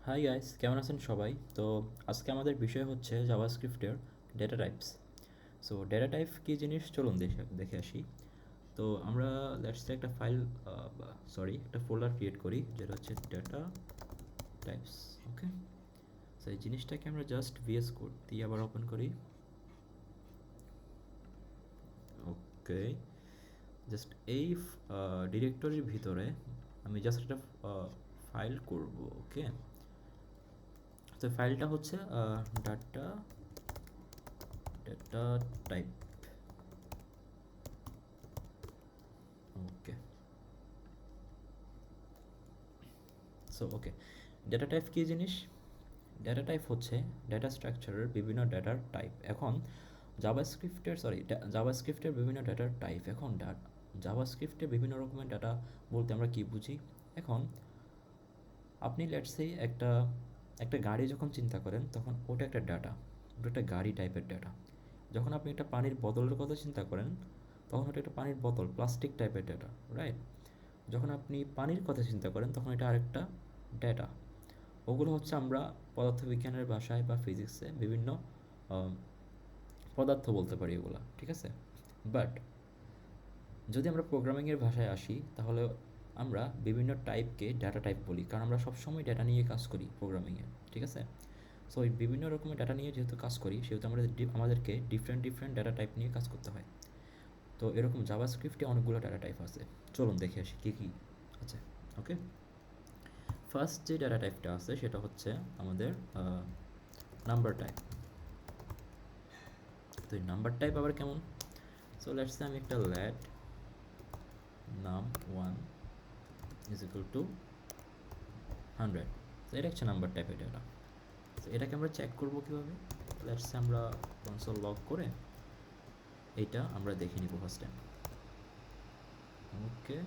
Hi guys, কেমন আছেন সবাই? তো আজকে আমাদের বিষয় হচ্ছে জাভাস্ক্রিপ্টের data types. So data type কী জিনিস চলুন দেখে দেখে আসি। তো আমরা লেটস সে একটা ফাইল একটা ফোল্ডার ক্রিয়েট করি যেটা হচ্ছে ডেটা টাইপস। ওকে, সো এই জিনিসটাকে আমরা জাস্ট ভিএস কোড দিয়ে আবার ওপেন করি। ওকে, জাস্ট এই ডিরেক্টরির ভিতরে আমি জাস্ট একটা ফাইল করব। ওকে, তো ফাইলটা হচ্ছে ডাটা ডেটা টাইপ। ওকে, সো ওকে, ডেটা টাইপ কী জিনিস? ডেটা টাইপ হচ্ছে ডেটা স্ট্রাকচারের বিভিন্ন ডেটার টাইপ। এখন জাভাস্ক্রিপ্টের বিভিন্ন ডেটার টাইপ। এখন জাভাস্ক্রিপ্টে বিভিন্ন রকমের ডাটা বলতে আমরা কি বুঝি? এখন আপনি লেটস সে একটা একটা গাড়ি যখন চিন্তা করেন তখন ওটা একটা ডাটা, ওটা একটা গাড়ি টাইপের ডাটা। যখন আপনি একটা পানির বোতলের কথা চিন্তা করেন তখন ওটা একটা পানির বোতল, প্লাস্টিক টাইপের ডাটা, রাইট? যখন আপনি পানির কথা চিন্তা করেন তখন এটা আরেকটা ডেটা। ওগুলো হচ্ছে আমরা পদার্থবিজ্ঞানের ভাষায় বা ফিজিক্সে বিভিন্ন আহ, পদার্থ বলতে পারি ওগুলা, ঠিক আছে? বাট যদি আমরা প্রোগ্রামিংয়ের ভাষায় আসি তাহলে আমরা বিভিন্ন টাইপকে ডাটা টাইপ বলি, কারণ আমরা সবসময় ডাটা নিয়ে কাজ করি প্রোগ্রামিংয়ে, ঠিক আছে? সো এই বিভিন্ন রকমের ডাটা নিয়ে যেহেতু কাজ করি সেহেতু আমাদেরকে ডিফারেন্ট ডিফারেন্ট ডাটা টাইপ নিয়ে কাজ করতে হয়। তো এরকম জাভাস্ক্রিপ্টে অনেকগুলো ডাটা টাইপ আছে। চলুন দেখে আসি কী কী আছে। ওকে, ফার্স্ট যে ডাটা টাইপটা আছে সেটা হচ্ছে আমাদের নাম্বার টাইপ। তো এই নাম্বার টাইপ আবার কেমন? সো লেটস সে আমি একটা late num1 is equal two 100। তো এটা হচ্ছে নাম্বার টাইপের ডাটা। তো এটাকে আমরা চেক করবো কীভাবে? লেটস সে আমরা কনসোল লগ করে এইটা আমরা দেখে নিব first time. Okay,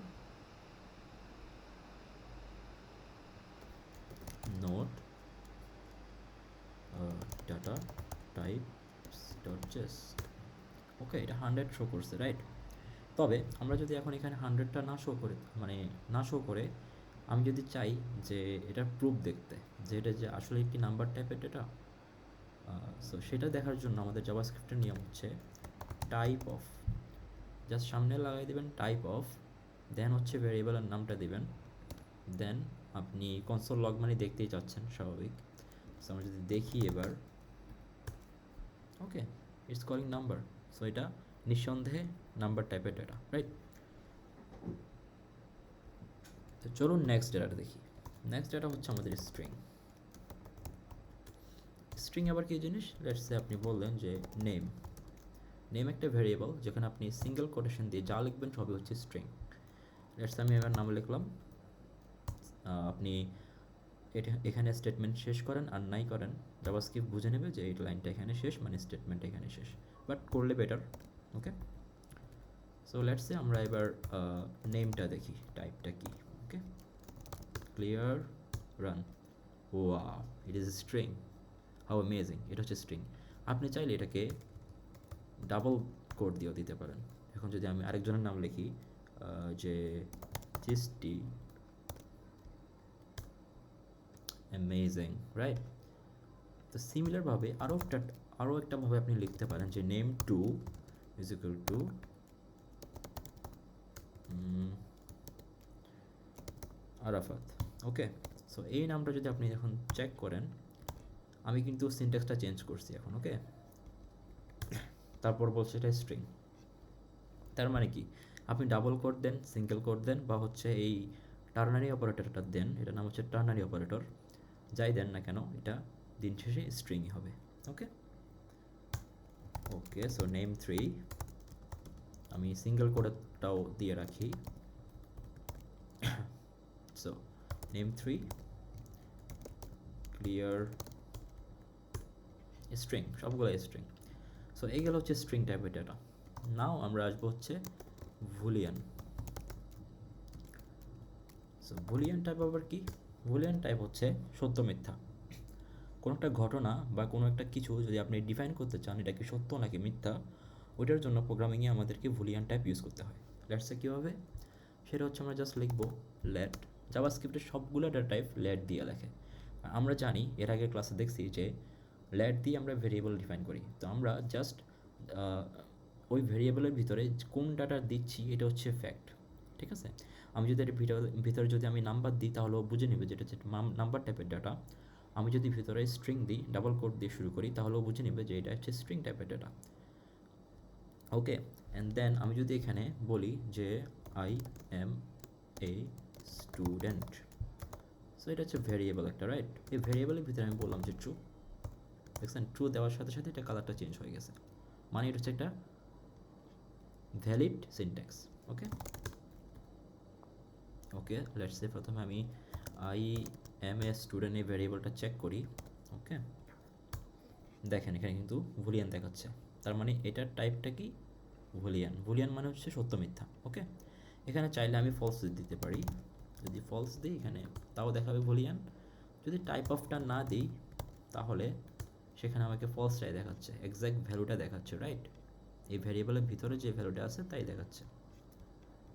note data types dot JS. Okay, এটা 100 শো করছে, রাইট? তবে আমরা যদি এখন এখানে 100টা না শো করে, মানে না শো করে আমি যদি চাই যে এটার প্রুফ দেখতে, যে এটা যে আসলে একটি নাম্বার টাইপের ডেটা, সো সেটা দেখার জন্য আমাদের জাভাস্ক্রিপ্টের নিয়ম হচ্ছে টাইপ অফ। জাস্ট সামনে লাগাই দেবেন টাইপ অফ, দেন হচ্ছে ভ্যারিয়েবলের নামটা দিবেন, দেন আপনি কনসোল লগ মানে দেখতেই চাচ্ছেন স্বাভাবিক। সো আমরা যদি দেখি এবার, ওকে, ইটস কলিং নাম্বার। সো এটা নিঃসন্দেহে নাম্বার টাইপের ডেটা, রাইট? তো চলুন নেক্সট ডেটাটা দেখি। নেক্সট ডেটা হচ্ছে আমাদের স্ট্রিং। স্ট্রিং আবার কী জিনিস? লেটস সে আপনি বললেন যে নেম। নেম একটা ভ্যারিয়েবল যেখানে আপনি সিঙ্গেল কোটেশন দিয়ে যা লিখবেন সবই হচ্ছে স্ট্রিং। লেটস আমি এবার নাম লিখলাম। আপনি এটা এখানে স্টেটমেন্ট শেষ করেন আর নাই করেন, জাভাস্ক্রিপ্ট বুঝে নেবে যে এই লাইনটা এখানে শেষ মানে স্টেটমেন্ট এখানে শেষ, বাট করলে better. Okay, so let's say আমরা এবার নেমটা দেখি টাইপটা কি। Okay, clear run. Wow, it is string, how amazing! এটা হচ্ছে স্ট্রিং। আপনি চাইলে এটাকে ডাবল কোড দিয়েও দিতে পারেন। এখন যদি আমি আরেকজনের নাম লিখি, যে চিস্টি, অ্যামেজিং, রাইট? তো সিমিলারভাবে আরও একটা ভাবে আপনি লিখতে পারেন যে name two is equal to Arafat. Okay, so এই নামটা যদি আপনি এখন চেক করেন, আমি কিন্তু সিনট্যাক্সটা চেঞ্জ করছি এখন। ওকে, তারপর বলছে এটা স্ট্রিং। তার মানে কি, আপনি ডাবল কোড দেন, সিঙ্গেল কোড দেন, বা হচ্ছে এই টার্নারি অপারেটরটা দেন, এটার নাম হচ্ছে টার্নারি অপারেটর, যাই দেন না কেন এটা দিন শেষে স্ট্রিংই হবে। ওকে, ওকে, সো নেম 3 আমি সিঙ্গেল কোডটাও দিয়ে রাখি। সো নেম 3 ক্লিয়ার স্ট্রিং, সবগুলো স্ট্রিং। সো এইগুলো হচ্ছে স্ট্রিং টাইপের ডেটা। নাও আমরা আসবো হচ্ছে বুলিয়ান। সো বুলিয়ান টাইপ আবার কি? বুলিয়ান টাইপ হচ্ছে সত্য মিথ্যা। কোনো একটা ঘটনা বা কোনো একটা কিছু যদি আপনি ডিফাইন করতে চান এটা কি সত্য নাকি মিথ্যা, ওইটার জন্য প্রোগ্রামিংয়ে আমাদেরকে বুলিয়ান টাইপ ইউজ করতে হয়। লেটসে কীভাবে? সেটা হচ্ছে আমরা জাস্ট লিখবো লেট। জাভাস্ক্রিপ্টের সবগুলো ডেটা টাইপ লেট দিয়ে লেখে। আমরা জানি এর আগের ক্লাসে দেখছি যে লেট দিয়ে আমরা ভেরিয়েবল ডিফাইন করি, তো আমরা জাস্ট ওই ভেরিয়েবলের ভিতরে কোন ডাটা দিচ্ছি এটা হচ্ছে ফ্যাক্ট, ঠিক আছে। আমি যদি এর ভিতরে যদি আমি নাম্বার দিই তাহলে ও বুঝে নেবে যেটা হচ্ছে নাম্বার টাইপের ডাটা। আমি যদি ভিতরে স্ট্রিং দিই, ডাবল কোড দিয়ে শুরু করি, তাহলে ও বুঝে নেবে যে এটা হচ্ছে স্ট্রিং টাইপের ডাটা। ওকে, অ্যান্ড দেন আমি যদি এখানে বলি যে I M a student, so এটা হচ্ছে ভেরিয়েবল একটা, রাইট। এই ভেরিয়েবলের ভিতরে আমি বললাম যে ট্রু, দেখছেন ট্রু দেওয়ার সাথে সাথে এটা কালারটা চেঞ্জ হয়ে গেছে, মানে এটা হচ্ছে একটা valid syntax. Okay okay, let's say প্রথমে আমি আই এম এ স্টুডেন্ট এই ভেরিয়েবলটা চেক করি। ওকে, দেখেন এখানে কিন্তু বুলিয়ান দেখাচ্ছে, তার মানে এটার টাইপটা কি বুলিয়ান। বুলিয়ান মানে হচ্ছে সত্য মিথ্যা। ওকে, এখানে চাইলে আমি ফলস দিতে পারি, যদি ফলস দিই এখানে তাও দেখাবে বুলিয়ান। যদি টাইপ অফটা না দিই তাহলে সেখানে আমাকে ফলসটাই দেখাচ্ছে, এক্স্যাক্ট ভ্যালুটা দেখাচ্ছে, রাইট। এই ভ্যারিয়েবলের ভিতরে যে ভ্যালুটা আছে তাই দেখাচ্ছে।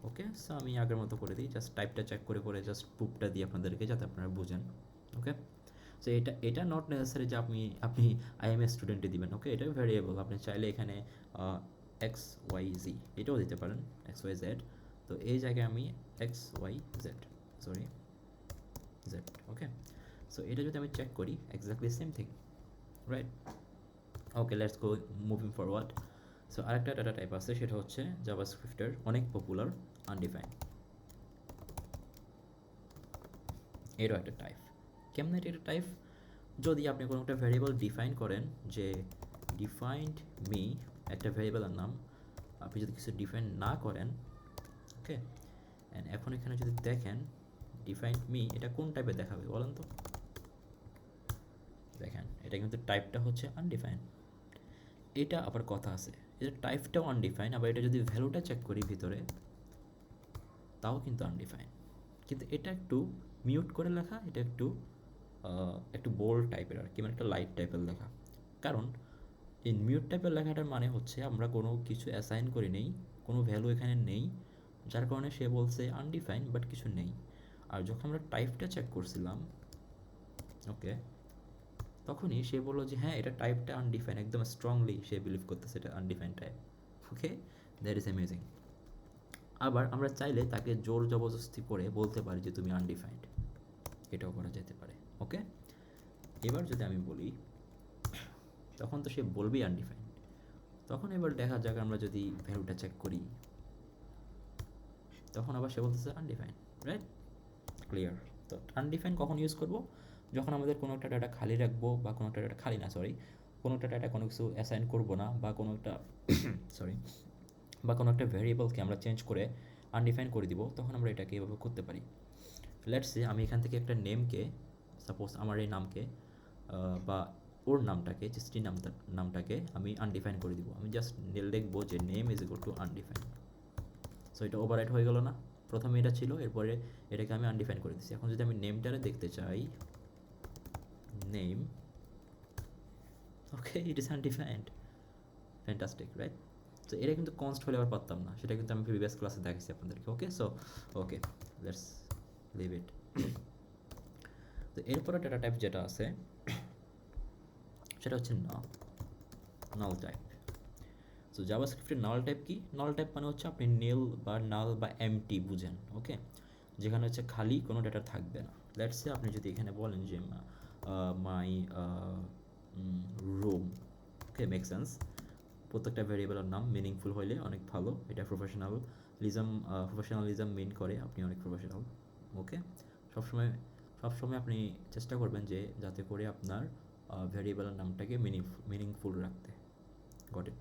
ওকে, সো আমি আগের মতো করে দিই, জাস্ট টাইপটা চেক করে করে জাস্ট প্রুফটা দিই আপনাদেরকে যাতে আপনারা বুঝেন। ওকে, সো এটা এটা নট নেসেসারি যে আপনি আপনি আই এম এ স্টুডেন্টে দিবেন। ওকে, এটা ভ্যারিয়েবল, আপনি চাইলে এখানে এক্স ওয়াই জি এটাও দিতে পারেন, এক্স ওয়াই জেড। তো এই জায়গায় আমি x y z, sorry z. Okay, so এটা যদি আমি চেক করি exactly same thing, right. Okay, let's go moving forward. So আরেকটা ডাটা টাইপ আছে, সেটা হচ্ছে জাভাস্ক্রিপ্টের অনেক পপুলার আনডিফাইন্ড। এরও একটা টাইপ। কেমন এটা টাইপ? যদি আপনি কোনো একটা ভ্যারিয়েবল ডিফাইন করেন যে ডিফাইন্ড মি একটা ভ্যারিয়েবলের নাম, আপনি যদি কিছু ডিফাইন না করেন, ওকে, অ্যান্ড এখন এখানে যদি দেখেন ডিফাইন্ড মি এটা কোন টাইপে দেখাবে বলেন তো? দেখেন এটা কিন্তু টাইপটা হচ্ছে আনডিফাইন। এটা আবার কথা আছে, এটা টাইপটাও আনডিফাইন, আবার এটা যদি ভ্যালুটা চেক করি ভিতরে তাও কিন্তু আনডিফাইন। কিন্তু এটা একটু মিউট করে লেখা, এটা একটু একটু বোল্ড টাইপের আর কি, মানে একটা লাইট টাইপের লেখা। কারণ এই মিউট টাইপের লেখাটার মানে হচ্ছে আমরা কোনো কিছু অ্যাসাইন করি নেই, কোনো ভ্যালু এখানে নেই, যার কারণে সে বলছে আনডিফাইন বাট কিছু নেই। আর যখন আমরা টাইপটা চেক করছিলাম, ওকে, তখনই সে বললো যে হ্যাঁ এটা টাইপটা আনডিফাইন, একদম স্ট্রংলি সে বিলিভ করতেছে এটা undefined type. Okay, that is amazing. আবার আমরা চাইলে তাকে জোর জবরদস্তি করে বলতে পারি যে তুমি আনডিফাইন্ড, এটাও করা যেতে পারে। ওকে, এবার যদি আমি বলি তখন তো সে বলবেই আনডিফাইন্ড। তখন এবার দেখা যাক আমরা যদি ভ্যালুটা চেক করি তখন আবার সে বলতেছে আনডিফাইন্ড, রাইট। ক্লিয়ার। তো আনডিফাইন কখন ইউজ করব? যখন আমাদের কোনো একটা ডাটা খালি রাখবো, বা কোনো একটা ডাটা খালি না, সরি, কোনো একটা ডাটা কোনো কিছু অ্যাসাইন করবো না, বা কোনো একটা সরি, বা কোনো একটা ভ্যারিয়েবলকে আমরা চেঞ্জ করে আনডিফাইন করে দিব, তখন আমরা এটাকে এভাবে করতে পারি। লেটস সে আমি এখান থেকে একটা নেমকে, সাপোজ আমার এই নামকে বা ওর নামটাকে, যে নামটাকে আমি আনডিফাইন করে দিব। আমি জাস্ট লিখবো যে name is equal two undefined. So এটা ওভাররাইট হয়ে গেল না? প্রথমে এটা ছিল, এরপরে এটাকে আমি আনডিফাইন করে দিচ্ছি। এখন যদি আমি নেমটারে দেখতে চাই, name, okay, it is undefined, fantastic, right. তো এটা কিন্তু কনস্ট হলে আবার পারতাম না, সেটা কিন্তু আমি প্রিভিয়াস ক্লাসে দেখাচ্ছি আপনাদেরকে। Okay, so okay, let's leave it. তো এরপরে ডাটা টাইপ যেটা আছে সেটা হচ্ছে নাল টাইপ। সো জাভাস্ক্রিপ্টের নাল টাইপ কি? নাল টাইপ মানে হচ্ছে আপনি নীল বা নাল বা এমটি বুঝেন, ওকে, যেখানে হচ্ছে খালি কোনো ডাটা থাকবে না। লেটস সে আপনি যদি এখানে বলেন যে my room, okay, make sense. প্রত্যেকটা ভেরিয়েবলের নাম মিনিংফুল হইলে অনেক ভালো, এটা প্রফেশনালিজম মিন করে, আপনি অনেক প্রফেশনাল। ওকে, সবসময় সবসময় আপনি চেষ্টা করবেন যে যাতে করে আপনার ভেরিয়েবলের নামটাকে মিনিংফুল রাখতে। Got it.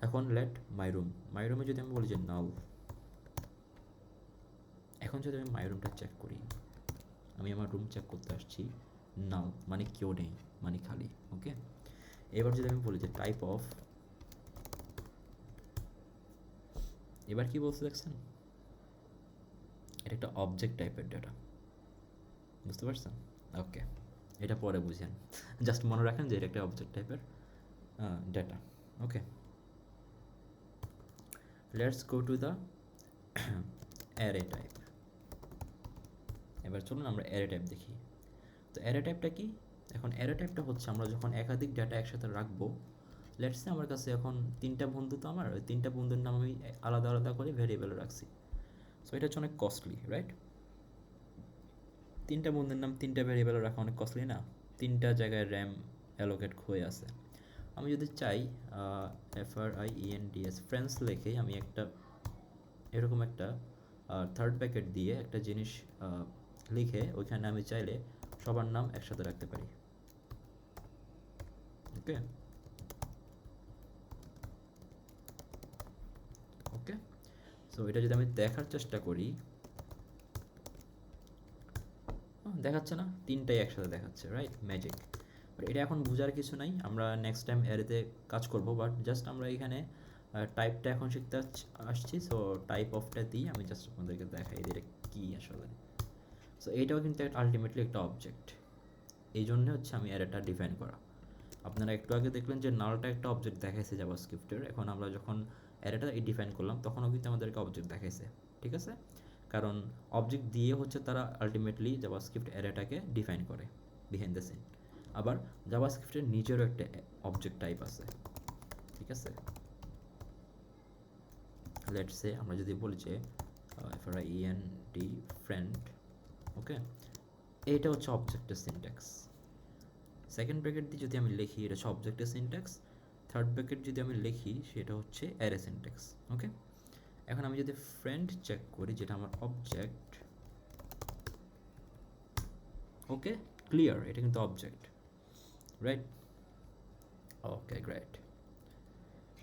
এখন লেট মাই রুম, মাই রুমে যদি আমি বলি যে নাল, এখন যদি আমি মাই রুমটা চেক করি, আমি আমার রুম চেক করতে আসছি, নাল মানে কেউ নেই, মানে খালি। ওকে, এবার যদি আমি বলি যে টাইপ অফ, এবার কি বলতে দেখছেন, এটা একটা অবজেক্ট টাইপের ডাটা, বুঝতে পারছেন? ওকে, এটা পরে বুঝেন, জাস্ট মনে রাখেন যে এটা একটা অবজেক্ট টাইপের data. Okay, let's go to the array type. এবার চলুন আমরা অ্যারে টাইপ দেখি। তো তো অ্যারে টাইপটা কি? এখন অ্যারে টাইপটা হচ্ছে আমরা যখন একাধিক ডেটা একসাথে রাখবো, লেটস সে আমার কাছে এখন 3টা বন্ধু, তো আমার ওই 3টা বন্ধুর নাম আমি আলাদা আলাদা করে ভেরিয়েবলে রাখছি। সো এটা হচ্ছে অনেক কস্টলি, রাইট? 3টা বন্ধুর নাম 3টা ভেরিয়েবলে রাখা অনেক কস্টলি না? 3টা জায়গায় র্যাম অ্যালোকেট হয়ে আছে। আমি যদি চাই FRIENDS ফ্রেন্ডস লিখে আমি একটা এরকম একটা থার্ড প্যাকেট দিয়ে একটা জিনিস লিখে ওইখানে আমি চাইলে সবার নাম একসাথে রাখতে পারি। ওকে ওকে সো এটা যদি আমি দেখার চেষ্টা করি, দেখাচ্ছে না? 3টাই একসাথে দেখাচ্ছে, রাইট? ম্যাজিক। বাট এটা এখন বোঝার কিছু নাই, আমরা নেক্সট টাইম অ্যারেতে কাজ করব। বাট জাস্ট আমরা এখানে টাইপটা এখন শিখতে আসছি। সো টাইপ অফটা দিই, আমি জাস্ট আপনাদেরকে দেখাই দিই এটা কী আসলে। সো এইটাও কিন্তু আলটিমেটলি একটা অবজেক্ট, এই জন্য হচ্ছে আমি অ্যারেটা ডিফাইন করা। আপনারা একটু আগে দেখলেন যে নালটা একটা অবজেক্ট দেখাইছে জাভাস্ক্রিপ্টের। এখন আমরা যখন অ্যারেটা ডিফাইন করলাম তখনও কিন্তু আমাদেরকে অবজেক্ট দেখাইছে, ঠিক আছে? কারণ অবজেক্ট দিয়ে হচ্ছে তারা আলটিমেটলি জাভাস্ক্রিপ্ট অ্যারেটাকে ডিফাইন করে বিহাইন্ড দ্য সিন। আবার জাভাস্ক্রিপ্টের নিজেরও একটা অবজেক্ট টাইপ আছে, ঠিক আছে? লেটস সে আমরা যদি বলি যে FRIEND ফ্রেন্ড, ওকে, এইটা হচ্ছে অবজেক্টের সিনট্যাক্স। সেকেন্ড ব্র্যাকেট দিয়ে যদি আমি লিখি এটা হচ্ছে অবজেক্টের সিনট্যাক্স। থার্ড ব্র্যাকেট যদি আমি লিখি সেটা হচ্ছে অ্যারে সিনট্যাক্স। ওকে, এখন আমি যদি ফ্রেন্ড চেক করি যেটা আমার অবজেক্ট, ওকে ক্লিয়ার, এটা কিন্তু অবজেক্ট, রাইট? Okay great.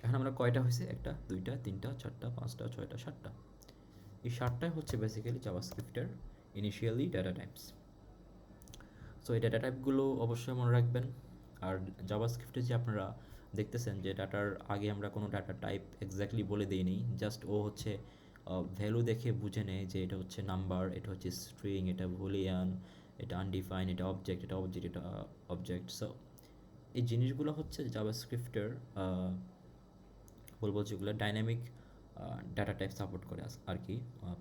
এখন আমরা কয়টা হয়েছে? 1টা 2টা 3টা 4টা 5টা 6টা 7টা। এই 7টাই হচ্ছে বেসিক্যালি জাভাস্ক্রিপ্টের ইনিশিয়ালি ডেটা টাইপস। সো এই ডেটা টাইপগুলো অবশ্যই মনে রাখবেন। আর জাভাস্ক্রিপ্টে যে আপনারা দেখতেছেন যে ডাটার আগে আমরা কোনো ডাটা টাইপ এক্স্যাক্টলি বলে দিইনি, জাস্ট ও হচ্ছে ভ্যালু দেখে বুঝে নেয় যে এটা হচ্ছে নাম্বার, এটা হচ্ছে স্ট্রিং, এটা বুলিয়ান, এটা আনডিফাইন, এটা অবজেক্ট, এটা অবজেক্ট, এটা অবজেক্ট। সো এই জিনিসগুলো হচ্ছে জাভাস্ক্রিপ্টের বলবো যেগুলো ডাইনামিক ডাটা টাইপ সাপোর্ট করে আর কি।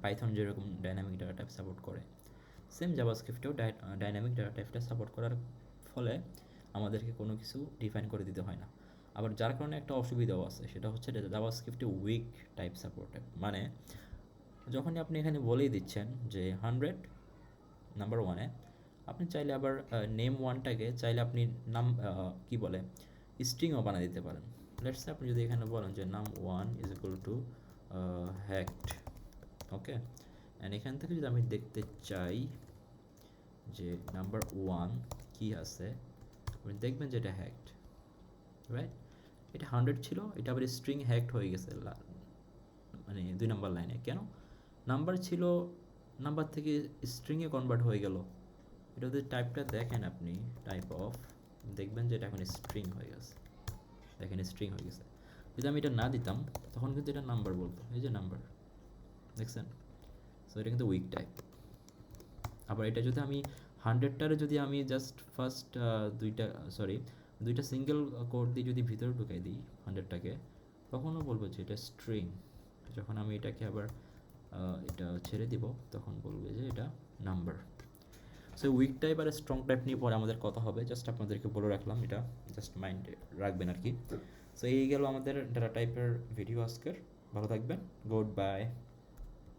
পাইথন যেরকম ডাইনামিক ডাটা টাইপ সাপোর্ট করে, সেম জাভাস্ক্রিপ্টেও ডাইনামিক ডাটা টাইপটা সাপোর্ট করার ফলে আমাদেরকে কোনো কিছু ডিফাইন করে দিতে হয় না। আবার যার কারণে একটা অসুবিধাও আছে, সেটা হচ্ছে জাভাস্ক্রিপ্টে উইক টাইপ সাপোর্টে, মানে যখনই আপনি এখানে বলেই দিচ্ছেন যে 100 নাম্বার 1-এ, আপনি চাইলে আবার নেম 1টাকে চাইলে আপনি নাম কী বলে স্ট্রিংও বানিয়ে দিতে পারেন। লেটস আপনি যদি এখানে বলেন যে নাম 1 is equal two hacked, okay, and এখান থেকে যদি আমি দেখতে চাই যে নাম্বার 1 কী আছে, আপনি দেখবেন যে এটা হ্যাকড, রাইট? এটা 100 ছিল, এটা আবার স্ট্রিং হ্যাকড হয়ে গেছে মানে 2 নাম্বার লাইনে। কেন? নাম্বার ছিল, নাম্বার থেকে স্ট্রিংয়ে কনভার্ট হয়ে গেল। এটা যদি টাইপটা দেখেন আপনি, টাইপ অফ, দেখবেন যে এটা এখন স্ট্রিং হয়ে গেছে। দেখেন স্ট্রিং হয়ে গেছে। যদি আমি এটা না দিতাম তখন কিন্তু এটা নাম্বার বলতো, এই যে নাম্বার, দেখছেন? সো এটা কিন্তু উইক টাইপ। আবার এটা যদি আমি 100টারে যদি আমি জাস্ট ফার্স্ট দুইটা সিঙ্গেল কোড দিয়ে যদি ভিতরে ঢুকাই দিই 100টাকে, তখনও বলবো যে এটা স্ট্রিং। যখন আমি এটাকে আবার এটা ছেড়ে দিব তখন বলবে যে এটা নাম্বার। সো উইক টাইপ আর স্ট্রং টাইপ নিয়ে পরে আমাদের কথা হবে, জাস্ট আপনাদেরকে বলে রাখলাম, এটা জাস্ট মাইন্ডে রাখবেন আর কি। সো এই গেল আমাদের ডাটা টাইপের ভিডিও আজকের। ভালো থাকবেন, গুড বাই।